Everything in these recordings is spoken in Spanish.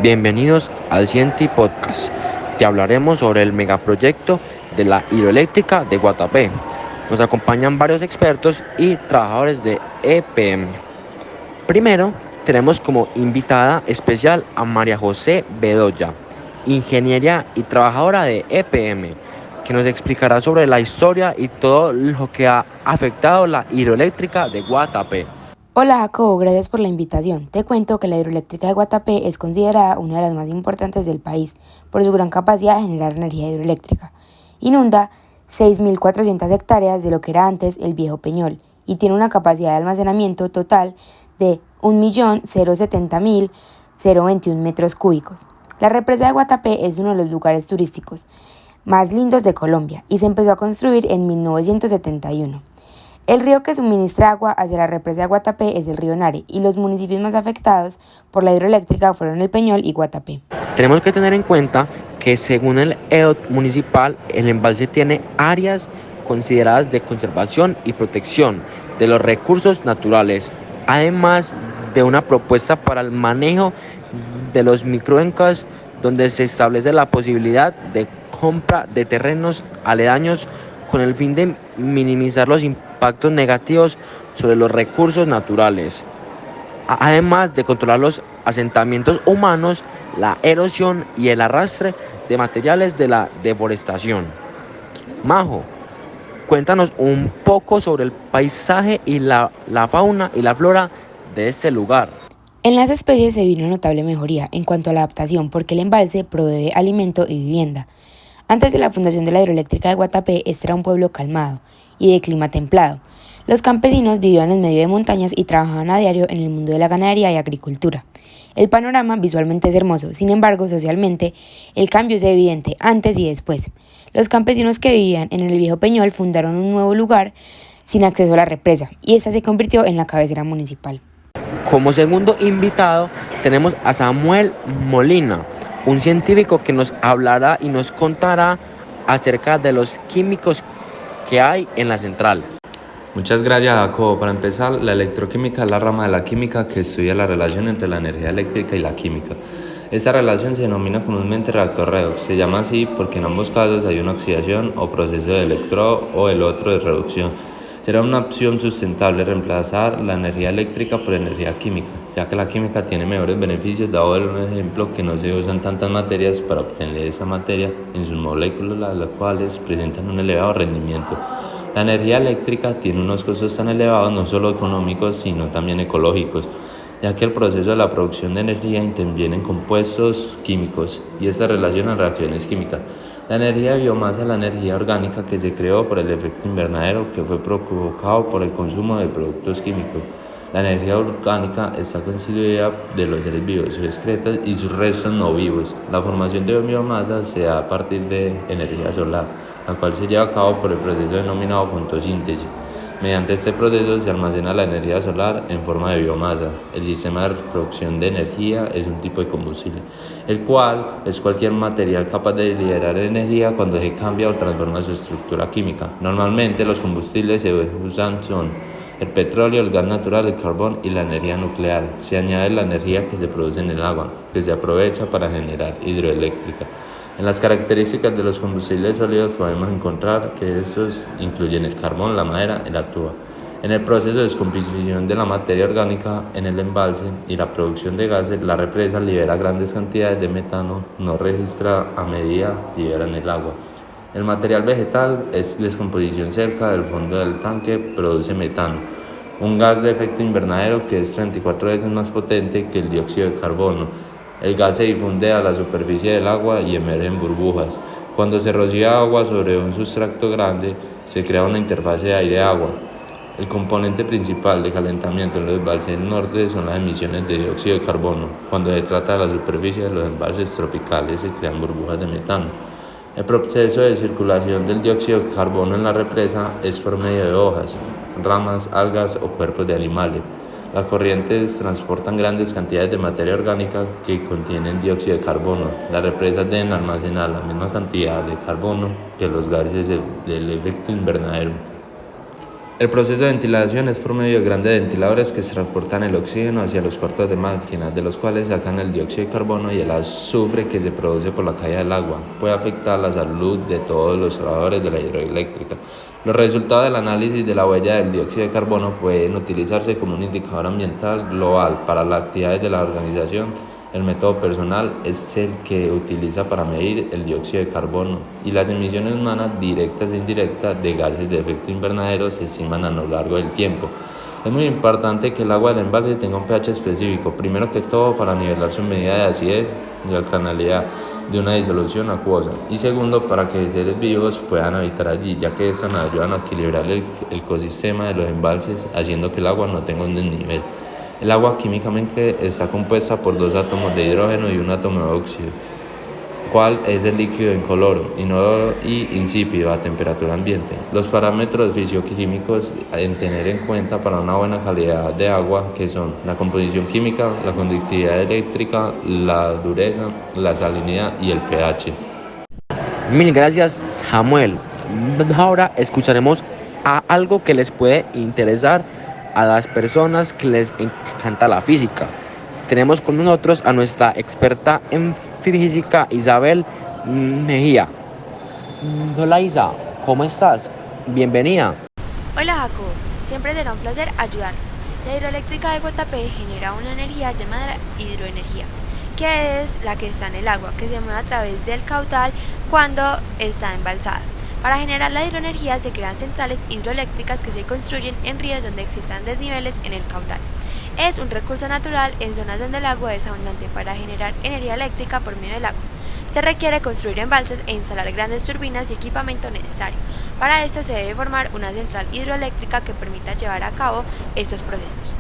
Bienvenidos al Cienti Podcast. Te hablaremos sobre el megaproyecto de la hidroeléctrica de Guatapé. Nos acompañan varios expertos y trabajadores de EPM. Primero, tenemos como invitada especial a María José Bedoya, ingeniera y trabajadora de EPM, que nos explicará sobre la historia y todo lo que ha afectado la hidroeléctrica de Guatapé. Hola Jacobo, gracias por la invitación. Te cuento que la hidroeléctrica de Guatapé es considerada una de las más importantes del país por su gran capacidad de generar energía hidroeléctrica. Inunda 6.400 hectáreas de lo que era antes el Viejo Peñol y tiene una capacidad de almacenamiento total de 1.070.021 metros cúbicos. La represa de Guatapé es uno de los lugares turísticos más lindos de Colombia y se empezó a construir en 1971. El río que suministra agua hacia la represa de Guatapé es el río Nare y los municipios más afectados por la hidroeléctrica fueron El Peñol y Guatapé. Tenemos que tener en cuenta que según el EOT municipal, el embalse tiene áreas consideradas de conservación y protección de los recursos naturales, además de una propuesta para el manejo de los microenclaves donde se establece la posibilidad de compra de terrenos aledaños con el fin de minimizar los impactos negativos sobre los recursos naturales, además de controlar los asentamientos humanos, la erosión y el arrastre de materiales de la deforestación. Majo, cuéntanos un poco sobre el paisaje y la fauna y la flora de este lugar. En las especies se vino notable mejoría en cuanto a la adaptación porque el embalse provee alimento y vivienda. Antes de la fundación de la hidroeléctrica de Guatapé, este era un pueblo calmado y de clima templado. Los campesinos vivían en medio de montañas y trabajaban a diario en el mundo de la ganadería y agricultura. El panorama visualmente es hermoso, sin embargo, socialmente, el cambio es evidente antes y después. Los campesinos que vivían en el Viejo Peñol fundaron un nuevo lugar sin acceso a la represa y esta se convirtió en la cabecera municipal. Como segundo invitado tenemos a Samuel Molina, un científico que nos hablará y nos contará acerca de los químicos que hay en la central. Muchas gracias, Jacobo. Para empezar, la electroquímica es la rama de la química que estudia la relación entre la energía eléctrica y la química. Esta relación se denomina comúnmente reactor redox. Se llama así porque en ambos casos hay una oxidación o proceso de electrodo o el otro de reducción. Será una opción sustentable reemplazar la energía eléctrica por energía química, ya que la química tiene mejores beneficios, dado el ejemplo que no se usan tantas materias para obtener esa materia en sus moléculas, las cuales presentan un elevado rendimiento. La energía eléctrica tiene unos costos tan elevados no solo económicos, sino también ecológicos, ya que el proceso de la producción de energía interviene en compuestos químicos y esta relaciona reacciones químicas. La energía de biomasa es la energía orgánica que se creó por el efecto invernadero que fue provocado por el consumo de productos químicos. La energía orgánica está constituida de los seres vivos, sus excretas y sus restos no vivos. La formación de biomasa se da a partir de energía solar, la cual se lleva a cabo por el proceso denominado fotosíntesis. Mediante este proceso se almacena la energía solar en forma de biomasa. El sistema de producción de energía es un tipo de combustible, el cual es cualquier material capaz de liberar energía cuando se cambia o transforma su estructura química. Normalmente los combustibles se usan son el petróleo, el gas natural, el carbón y la energía nuclear. Se añade la energía que se produce en el agua, que se aprovecha para generar hidroeléctrica. En las características de los combustibles sólidos podemos encontrar que estos incluyen el carbón, la madera y la tuba. En el proceso de descomposición de la materia orgánica en el embalse y la producción de gases, la represa libera grandes cantidades de metano, no registra a medida libera en el agua. El material vegetal es descomposición cerca del fondo del tanque, produce metano, un gas de efecto invernadero que es 34 veces más potente que el dióxido de carbono. El gas se difunde a la superficie del agua y emerge en burbujas. Cuando se rocía agua sobre un sustrato grande, se crea una interfase de aire-agua. El componente principal de calentamiento en los embalses del norte son las emisiones de dióxido de carbono. Cuando se trata de la superficie de los embalses tropicales, se crean burbujas de metano. El proceso de circulación del dióxido de carbono en la represa es por medio de hojas, ramas, algas o cuerpos de animales. Las corrientes transportan grandes cantidades de materia orgánica que contienen dióxido de carbono. Las represas deben almacenar la misma cantidad de carbono que los gases del efecto invernadero. El proceso de ventilación es por medio de grandes ventiladores que transportan el oxígeno hacia los cuartos de máquinas, de los cuales sacan el dióxido de carbono y el azufre que se produce por la caída del agua. Puede afectar la salud de todos los trabajadores de la hidroeléctrica. Los resultados del análisis de la huella del dióxido de carbono pueden utilizarse como un indicador ambiental global para las actividades de la organización. El método personal es el que utiliza para medir el dióxido de carbono y las emisiones humanas directas e indirectas de gases de efecto invernadero se estiman a lo largo del tiempo. Es muy importante que el agua del embalse tenga un pH específico, primero que todo para nivelar su medida de acidez y alcalinidad de una disolución acuosa, y segundo para que seres vivos puedan habitar allí, ya que estas nos ayudan a equilibrar el ecosistema de los embalses, haciendo que el agua no tenga un desnivel. El agua químicamente está compuesta por 2 átomos de hidrógeno y un átomo de óxido, cual es el líquido incoloro y insípido a temperatura ambiente. Los parámetros fisioquímicos en tener en cuenta para una buena calidad de agua, que son la composición química, la conductividad eléctrica, la dureza, la salinidad y el pH. Mil gracias, Samuel. Ahora escucharemos a algo que les puede interesar a las personas que les encanta la física. Tenemos con nosotros a nuestra experta en física, Isabel Mejía. Hola Isa, ¿cómo estás? Bienvenida. Hola Jacobo, siempre será un placer ayudarnos. La hidroeléctrica de Guatapé genera una energía llamada hidroenergía, que es la que está en el agua, que se mueve a través del caudal cuando está embalsada. Para generar la hidroenergía se crean centrales hidroeléctricas que se construyen en ríos donde existan desniveles en el caudal. Es un recurso natural en zonas donde el agua es abundante para generar energía eléctrica por medio del agua. Se requiere construir embalses e instalar grandes turbinas y equipamiento necesario. Para eso se debe formar una central hidroeléctrica que permita llevar a cabo estos procesos.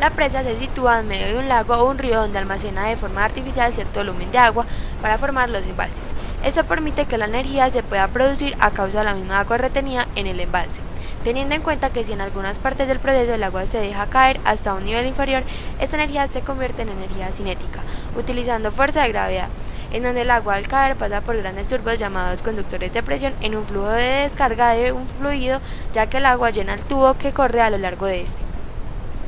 La presa se sitúa en medio de un lago o un río donde almacena de forma artificial cierto volumen de agua para formar los embalses. Eso permite que la energía se pueda producir a causa de la misma agua retenida en el embalse. Teniendo en cuenta que si en algunas partes del proceso el agua se deja caer hasta un nivel inferior, esta energía se convierte en energía cinética, utilizando fuerza de gravedad, en donde el agua al caer pasa por grandes turbos llamados conductores de presión en un flujo de descarga de un fluido, ya que el agua llena el tubo que corre a lo largo de este.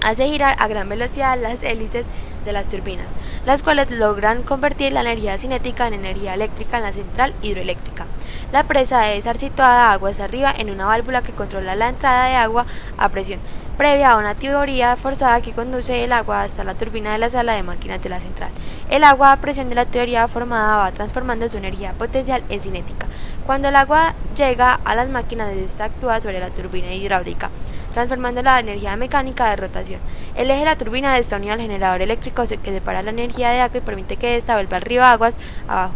Hace girar a gran velocidad las hélices de las turbinas, las cuales logran convertir la energía cinética en energía eléctrica en la central hidroeléctrica. La presa debe estar situada aguas arriba en una válvula que controla la entrada de agua a presión, previa a una tubería forzada que conduce el agua hasta la turbina de la sala de máquinas de la central. El agua a presión de la tubería formada va transformando su energía potencial en cinética. Cuando el agua llega a las máquinas, esta actúa sobre la turbina hidráulica, transformando la energía mecánica de rotación. El eje de la turbina está unido al generador eléctrico que separa la energía de agua y permite que ésta vuelva al río aguas abajo.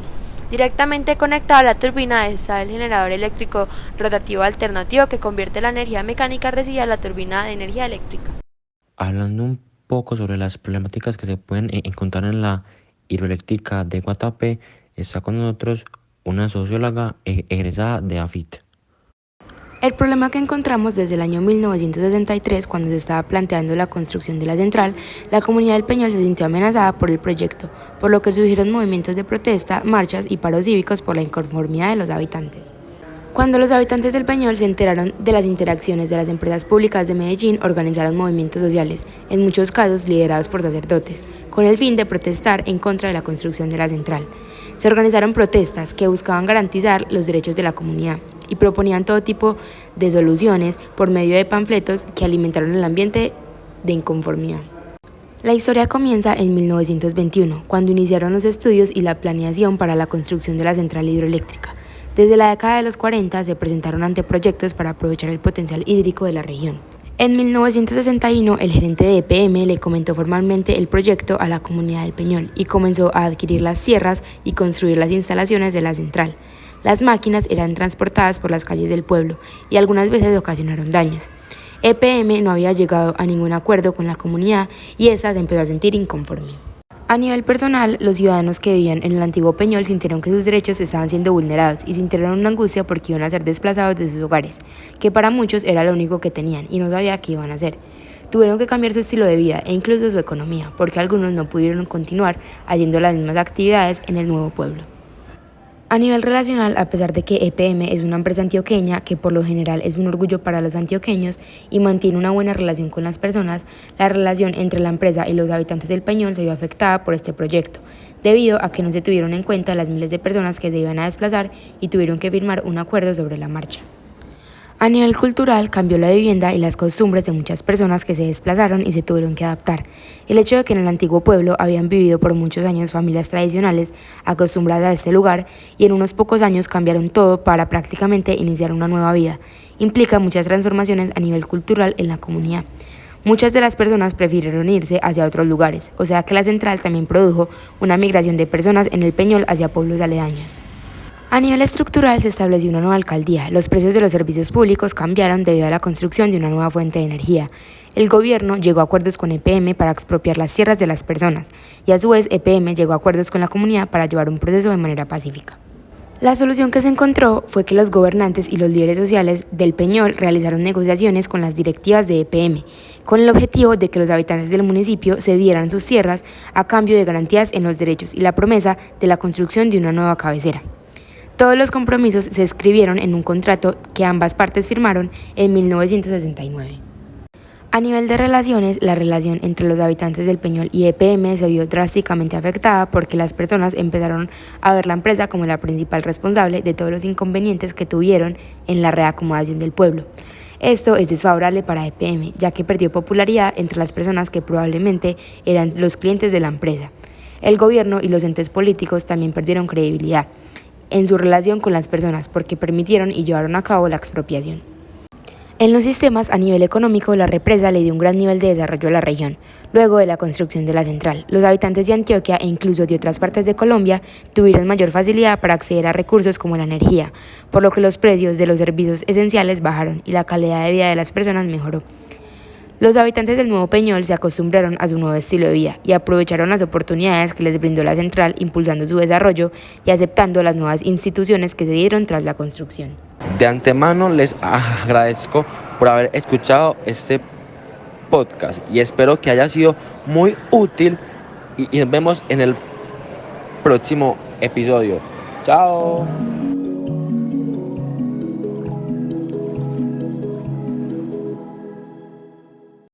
Directamente conectado a la turbina está el generador eléctrico rotativo alternativo que convierte la energía mecánica recibida a la turbina de energía eléctrica. Hablando un poco sobre las problemáticas que se pueden encontrar en la hidroeléctrica de Guatapé, está con nosotros una socióloga egresada de AFIT. El problema que encontramos desde el año 1963, cuando se estaba planteando la construcción de la central, la comunidad del Peñol se sintió amenazada por el proyecto, por lo que surgieron movimientos de protesta, marchas y paros cívicos por la inconformidad de los habitantes. Cuando los habitantes del Peñol se enteraron de las interacciones de las empresas públicas de Medellín, organizaron movimientos sociales, en muchos casos liderados por sacerdotes, con el fin de protestar en contra de la construcción de la central. Se organizaron protestas que buscaban garantizar los derechos de la comunidad y proponían todo tipo de soluciones por medio de panfletos que alimentaron el ambiente de inconformidad. La historia comienza en 1921, cuando iniciaron los estudios y la planeación para la construcción de la central hidroeléctrica. Desde la década de los 40 se presentaron anteproyectos para aprovechar el potencial hídrico de la región. En 1961, el gerente de EPM le comentó formalmente el proyecto a la comunidad del Peñol y comenzó a adquirir las tierras y construir las instalaciones de la central. Las máquinas eran transportadas por las calles del pueblo y algunas veces ocasionaron daños. EPM no había llegado a ningún acuerdo con la comunidad y esta se empezó a sentir inconforme. A nivel personal, los ciudadanos que vivían en el antiguo Peñol sintieron que sus derechos estaban siendo vulnerados y sintieron una angustia porque iban a ser desplazados de sus hogares, que para muchos era lo único que tenían y no sabía qué iban a hacer. Tuvieron que cambiar su estilo de vida e incluso su economía, porque algunos no pudieron continuar haciendo las mismas actividades en el nuevo pueblo. A nivel relacional, a pesar de que EPM es una empresa antioqueña que por lo general es un orgullo para los antioqueños y mantiene una buena relación con las personas, la relación entre la empresa y los habitantes del Peñol se vio afectada por este proyecto, debido a que no se tuvieron en cuenta las miles de personas que se iban a desplazar y tuvieron que firmar un acuerdo sobre la marcha. A nivel cultural, cambió la vivienda y las costumbres de muchas personas que se desplazaron y se tuvieron que adaptar. El hecho de que en el antiguo pueblo habían vivido por muchos años familias tradicionales acostumbradas a este lugar y en unos pocos años cambiaron todo para prácticamente iniciar una nueva vida, implica muchas transformaciones a nivel cultural en la comunidad. Muchas de las personas prefirieron irse hacia otros lugares, o sea que la central también produjo una migración de personas en el Peñol hacia pueblos aledaños. A nivel estructural se estableció una nueva alcaldía, los precios de los servicios públicos cambiaron debido a la construcción de una nueva fuente de energía. El gobierno llegó a acuerdos con EPM para expropiar las tierras de las personas y a su vez EPM llegó a acuerdos con la comunidad para llevar un proceso de manera pacífica. La solución que se encontró fue que los gobernantes y los líderes sociales del Peñol realizaron negociaciones con las directivas de EPM, con el objetivo de que los habitantes del municipio cedieran sus tierras a cambio de garantías en los derechos y la promesa de la construcción de una nueva cabecera. Todos los compromisos se escribieron en un contrato que ambas partes firmaron en 1969. A nivel de relaciones, la relación entre los habitantes del Peñol y EPM se vio drásticamente afectada porque las personas empezaron a ver la empresa como la principal responsable de todos los inconvenientes que tuvieron en la reacomodación del pueblo. Esto es desfavorable para EPM, ya que perdió popularidad entre las personas que probablemente eran los clientes de la empresa. El gobierno y los entes políticos también perdieron credibilidad en su relación con las personas porque permitieron y llevaron a cabo la expropiación. En los sistemas a nivel económico, la represa le dio un gran nivel de desarrollo a la región. Luego de la construcción de la central, los habitantes de Antioquia e incluso de otras partes de Colombia tuvieron mayor facilidad para acceder a recursos como la energía, por lo que los precios de los servicios esenciales bajaron y la calidad de vida de las personas mejoró. Los habitantes del Nuevo Peñol se acostumbraron a su nuevo estilo de vida y aprovecharon las oportunidades que les brindó la central, impulsando su desarrollo y aceptando las nuevas instituciones que se dieron tras la construcción. De antemano les agradezco por haber escuchado este podcast y espero que haya sido muy útil y nos vemos en el próximo episodio. Chao.